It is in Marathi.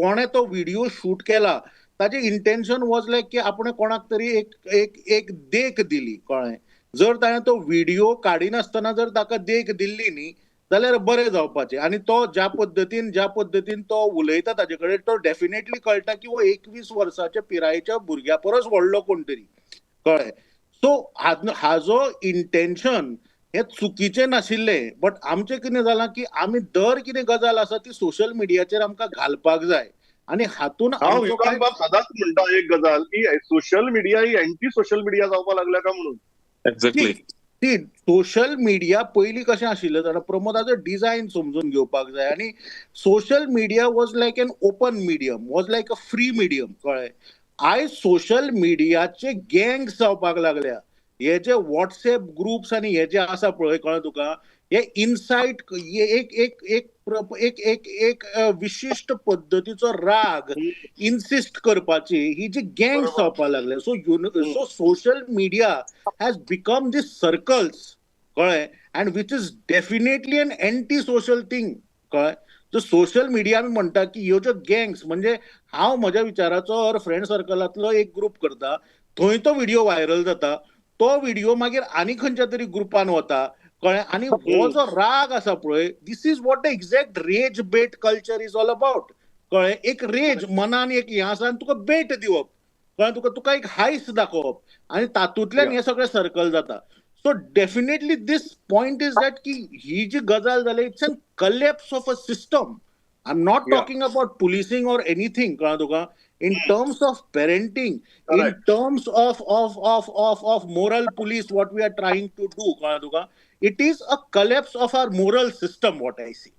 कोणे तो व्हिडिओ शूट केला ताचे इंटेन्शन वॉज लायक की आपण कोणाक तरी एक एक एक देख दिली कळ्ळें. जर ताणें तो व्हिडिओ काडिनासतना जर ताका देख दिल्ली न्ही जाल्यार बरें जावपाचें. आनी तो ज्या पद्दतीन तो उलयता ताचे कडेन तो डेफिनेटली कळटा की हो 21 वर्साच्या पिरायेच्या भुरग्या परस व्हडलो कोण तरी कळ्ळें. सो हाजो इंटेन्शन हे चुकीचें नाशिल्लें, बट आमचें कितें जालां की आमी दर कितें गजाल आसा ती सोशल मिडियाचेर आमकां घालपाक जाय आनी हातून हांव आमचो विकास कांय बाब सदांच म्हणटा एक गजाल की सोशल मिडिया ही अँटी सोशल मिडिया जावपाक लागल्या काय म्हणून. एक्झॅक्टली. ती सोशल मिडिया पयलीं कशें आशिल्लें जाणा प्रमोदाचो डिझायन समजून घेवपाक जाय आनी social media was like an open medium, was like a free medium कळ्ळें. आयज सोशल मिडियाचे गँग्स जावपाक लागल्या. हे जे व्हॉट्सएप ग्रुप्स आनी हे जे आसा पळय कळ्ळें तुका, हे इनसायट एक एक एक एक एक एक विशिश्ट पद्दतीचो राग इन्सिस्ट करपाची ही जी गँग्स बरोबर. जावपाक लागल्या. So social media has become these circles कळ्ळें and which is definitely an anti social thing कळ्ळें. जो सोशल मिडिया आमी म्हणटा की ह्यो ज्यो गँग्स म्हणजे हांव म्हज्या विचाराचो और फ्रेंड सर्कलांतलो एक ग्रुप करता, थंय तो व्हिडिओ व्हायरल जाता, तो व्हिडिओ मागीर आनी खंयच्या तरी ग्रुपान वता कळ्ळें. आनी हो जो राग आसा पळय this is what the exact rage bait culture is all about कळ्ळें. एक रेज मनान एक हें आसा आनी तुका बेट दिवप कळ्ळें, तुका एक हायस दाखोवप आनी तातूंतल्यान हे सगळें सर्कल जाता. So definitely this point is that की ही जी गजाल जाली it's an collapse of a system. I am not talking about policing और एनीथिंग कळ्ळें तुका. in terms of parenting, in Correct. terms of moral police, what we are trying to do, it is a collapse of our moral system, what I see.